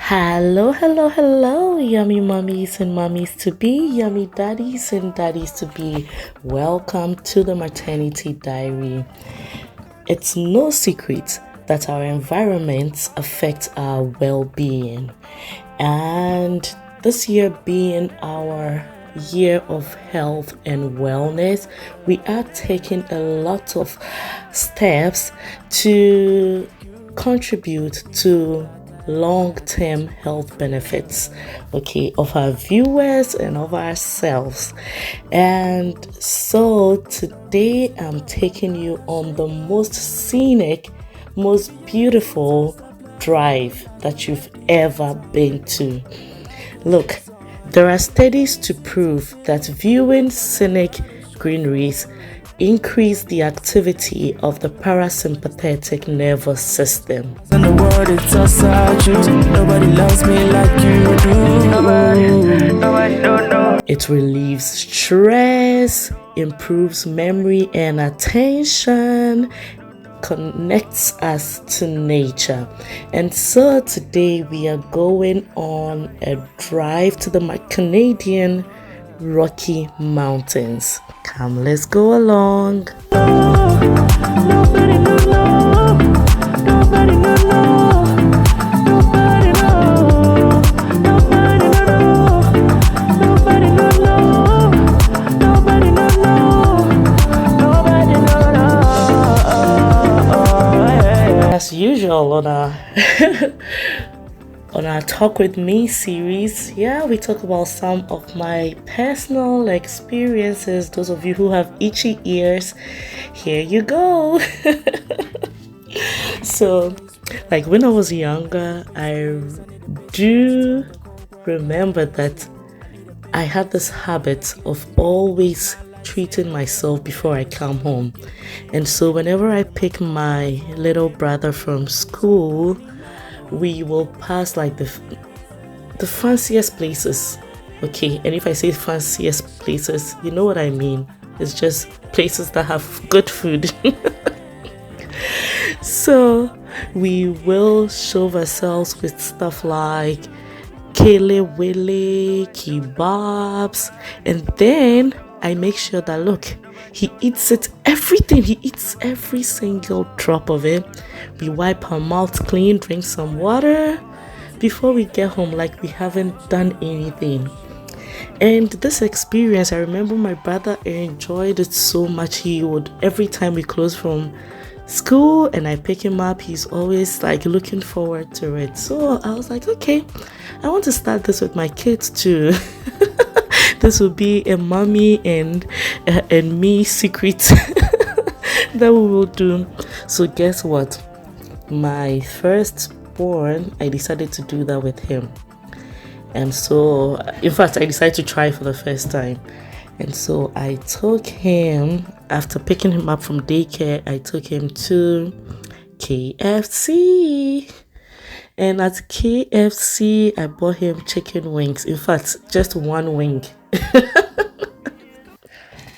Hello, hello, hello, yummy mummies and mummies to be, yummy daddies and daddies to be. Welcome to the Maternity Diary. It's no secret that our environments affect our well-being, and this year being our year of health and wellness, we are taking a lot of steps to contribute to long-term health benefits, of our viewers and of ourselves. And so today I'm taking you on the most scenic, most beautiful drive that you've ever been to. Look, there are studies to prove that viewing scenic greeneries increase the activity of the parasympathetic nervous system. In the world, it's outside you. Nobody loves me like you do. Nobody, no. It relieves stress, improves memory and attention, connects us to nature. And so today we are going on a drive to the Canadian Rocky Mountains. Come, let's go along. Nobody know. Nobody know. Nobody know. Nobody know. Nobody know. Nobody know. Nobody know. As usual on our Talk With Me series, we talk about some of my personal experiences. Those of you who have itchy ears, here you go. So, when I was younger, I do remember that I had this habit of always treating myself before I come home. And so whenever I pick my little brother from school, we will pass the fanciest places. And if I say fanciest places, you know what I mean. It's just places that have good food. So we will show ourselves with stuff like kele wele, kebabs, and then I make sure that he eats it, everything. He eats every single drop of it. We wipe our mouth clean, drink some water before we get home, like we haven't done anything. And this experience, I remember my brother enjoyed it so much. He would, every time we close from school and I pick him up, he's always looking forward to it. So I was like, okay, I want to start this with my kids too. This will be a mommy and me secret that we will do. So guess what? My firstborn, I decided to do that with him. And so, in fact, I decided to try for the first time. And so I took him, after picking him up from daycare, I took him to KFC. And at KFC, I bought him chicken wings. In fact, just one wing.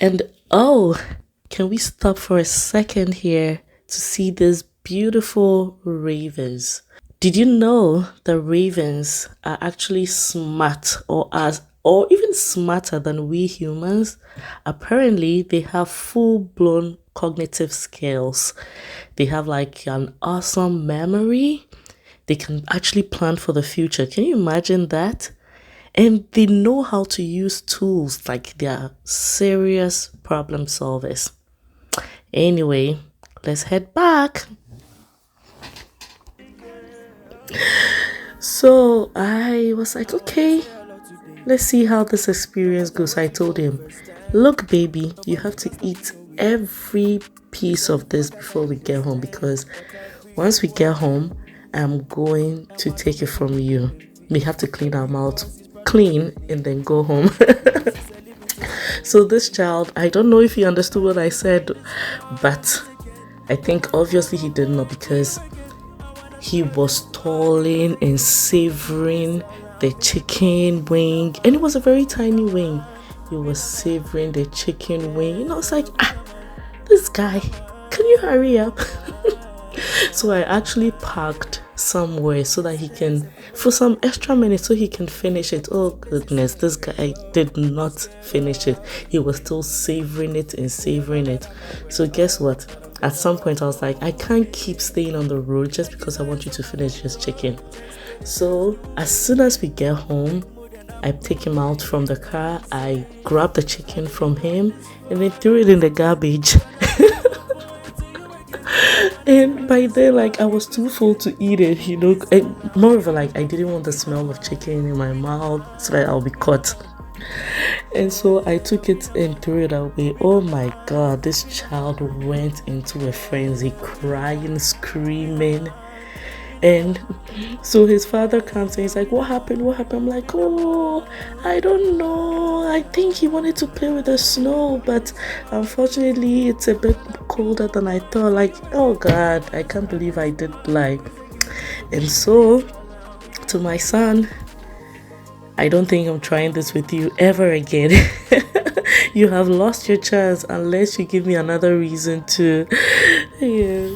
And can we stop for a second here to see these beautiful ravens? Did you know that ravens are actually smart or even smarter than we humans? Apparently, they have full-blown cognitive skills. They have an awesome memory. They can actually plan for the future. Can you imagine that? And they know how to use tools, they are serious problem solvers. Anyway, let's head back. So I was like, okay, let's see how this experience goes. I told him, look, baby, you have to eat every piece of this before we get home, because once we get home, I'm going to take it from you. We have to clean our mouth clean and then go home. So this child, I don't know if he understood what I said, but I think obviously he did not, because he was stalling and savoring the chicken wing, and it was a very tiny wing. He was savoring the chicken wing. It's like, this guy, can you hurry up? So I actually parked somewhere so that he can, for some extra minutes, so he can finish it. Oh goodness, this guy did not finish it. He was still savoring it and savoring it. So guess what? At some point I was like, I can't keep staying on the road just because I want you to finish this chicken. So as soon as we get home, I take him out from the car, I grab the chicken from him and then threw it in the garbage. And by then, like, I was too full to eat it, you know. And moreover, like, I didn't want the smell of chicken in my mouth so that I'll be caught. And so I took it and threw it away. Oh my God, this child went into a frenzy, crying, screaming. And so his father comes and he's like, what happened? I'm like, oh, I don't know. I think he wanted to play with the snow, but unfortunately it's a bit colder than I thought. Like, oh God, I can't believe I did lie. And so to my son, I don't think I'm trying this with you ever again. You have lost your chance unless you give me another reason to. Yeah.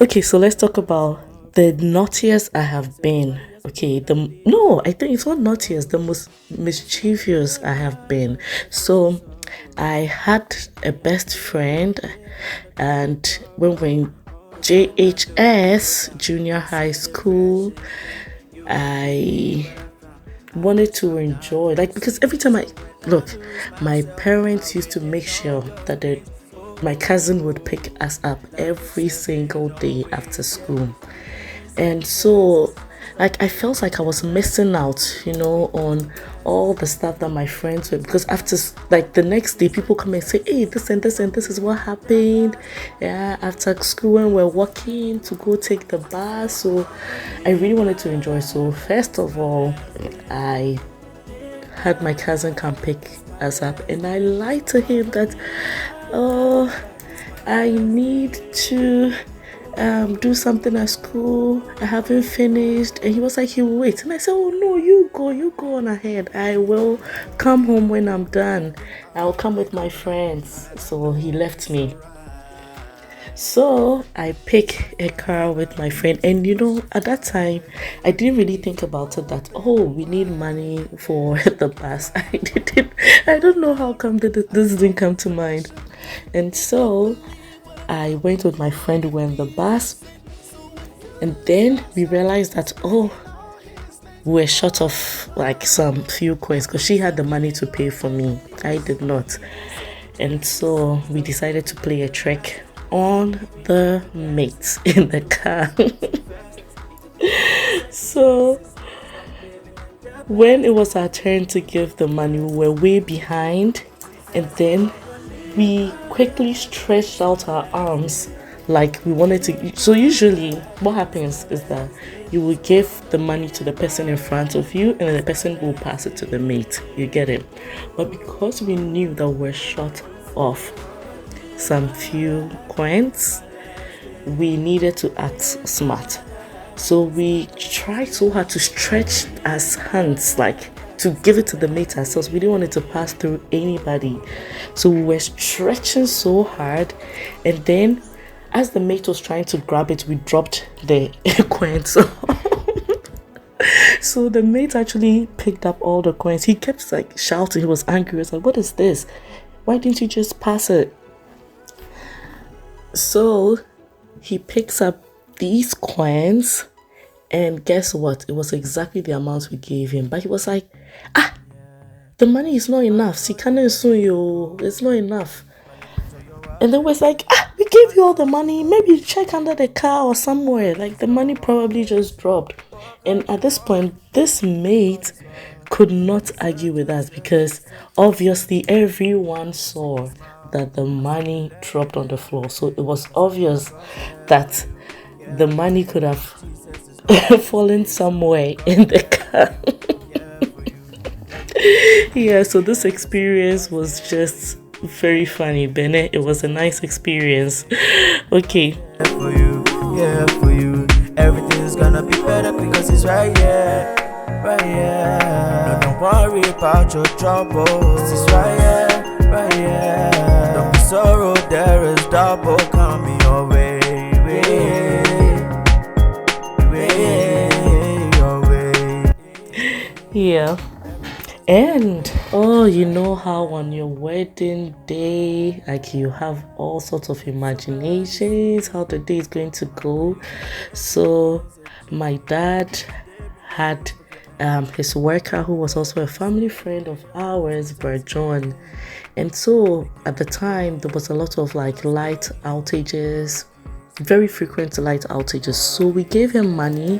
Okay, so let's talk about the naughtiest I have been. Okay, I think it's not naughtiest, the most mischievous I have been. So I had a best friend, and when we were in JHS, junior high school, I wanted to enjoy, like, because every time my parents used to make sure that my cousin would pick us up every single day after school. And so, like, I felt like I was missing out, you know, on all the stuff that my friends were, because after, like, the next day, people come and say, hey, this and this and this is what happened. Yeah, after school when we're walking to go take the bus. So I really wanted to enjoy. So first of all, I had my cousin come pick us up, and I lied to him that, oh, I need to do something at school. I haven't finished. And he was like, he will wait. And I said, oh no, you go on ahead. I will come home when I'm done. I'll come with my friends. So he left me. So I pick a car with my friend, and you know, at that time I didn't really think about it that, oh, we need money for the bus. I don't know how come this didn't come to mind. And so I went with my friend, we went on the bus, and then we realized that, oh, we're short of like some few coins because she had the money to pay for me. I did not. And so we decided to play a trick on the mates in the car. So when it was our turn to give the money, we were way behind, and then we quickly stretched out our arms like we wanted to. So usually what happens is that you will give the money to the person in front of you, and then the person will pass it to the mate. You get it? But because we knew that we're short of some few coins, we needed to act smart. So we tried so hard to stretch our hands, like to give it to the mate ourselves. We didn't want it to pass through anybody. So we were stretching so hard, and then as the mate was trying to grab it, we dropped the coins. So the mate actually picked up all the coins. He kept like shouting. He was angry. He was like, what is this? Why didn't you just pass it? So he picks up these coins, and guess what? It was exactly the amount we gave him. But he was like, the money is not enough. It's not enough. And then was like, we gave you all the money. Maybe check under the car or somewhere. Like, the money probably just dropped. And at this point, this mate could not argue with us because obviously everyone saw that the money dropped on the floor. So it was obvious that the money could have fallen somewhere in the car. Yeah, so this experience was just Very funny, Bennett. It was a nice experience. Okay. For you, yeah, for you. Everything's gonna be better because it's right here, right here. No, don't worry about your troubles. It's right here, right here. Don't be sorrow, there is double coming your way, your way. Yeah. And you know how on your wedding day, like, you have all sorts of imaginations how the day is going to go. So my dad had his worker, who was also a family friend of ours, Brad John. And so at the time there was a lot of like light outages, very frequent light outages. So we gave him money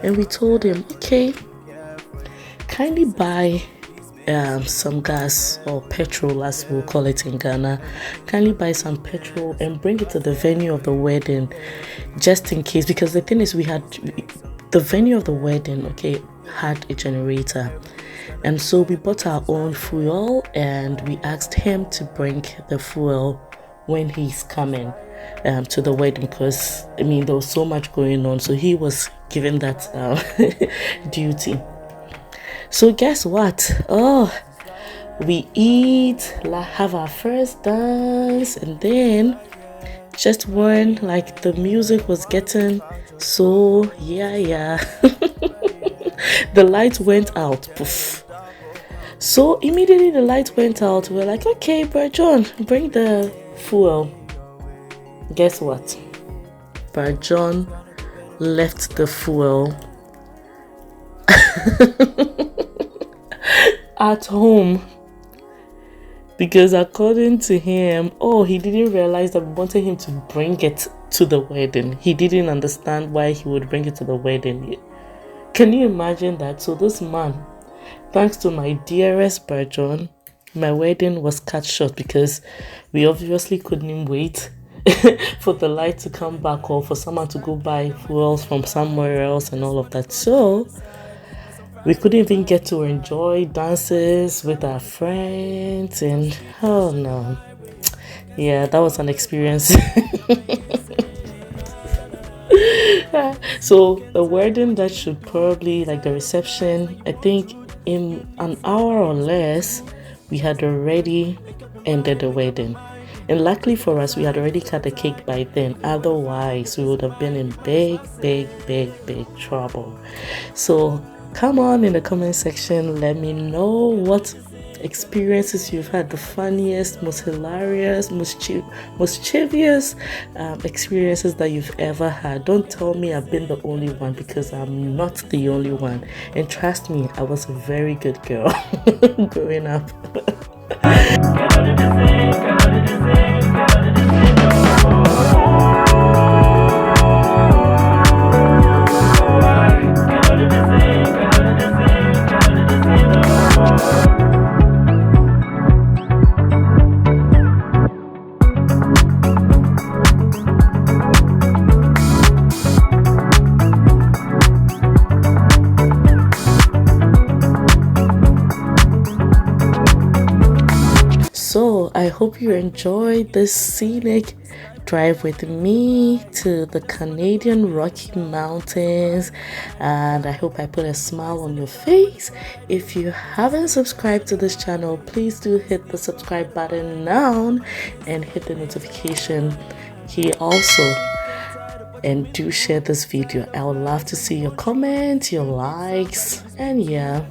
and we told him, okay, kindly buy some gas or petrol, as we'll call it in Ghana. Kindly buy some petrol and bring it to the venue of the wedding, just in case. Because the thing is, the venue of the wedding, okay, had a generator, and so we bought our own fuel and we asked him to bring the fuel when he's coming to the wedding, because I mean there was so much going on, so he was given that duty. So guess what? We eat, have our first dance, and then just when like the music was getting so the light went out. Poof. So immediately the light went out. We're like, okay, Brother John, bring the fuel. Guess what? Brother John left the fuel at home, because according to him, he didn't realize that we wanted him to bring it to the wedding. He didn't understand why he would bring it to the wedding. Can you imagine that? So this man, thanks to my dearest Brother John, my wedding was cut short because we obviously couldn't wait for the light to come back or for someone to go buy fuels from somewhere else and all of that. So we couldn't even get to enjoy dances with our friends, and oh no. Yeah, that was an experience. So the wedding, that should probably, like the reception, I think in an hour or less, we had already ended the wedding. And luckily for us, we had already cut the cake by then. Otherwise, we would have been in big trouble. So come on in the comment section, let me know what experiences you've had, the funniest, most hilarious, mischievous experiences that you've ever had. Don't tell me I've been the only one, because I'm not the only one. And trust me, I was a very good girl growing up. So I hope you enjoyed this scenic drive with me to the Canadian Rocky Mountains, and I hope I put a smile on your face. If you haven't subscribed to this channel, please do hit the subscribe button now and hit the notification key also, and do share this video. I would love to see your comments, your likes, and yeah.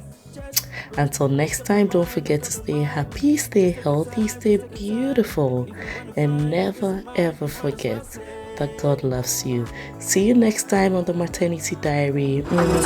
Until next time, don't forget to stay happy, stay healthy, stay beautiful, and never ever forget that God loves you. See you next time on the Maternity Diary. Live my life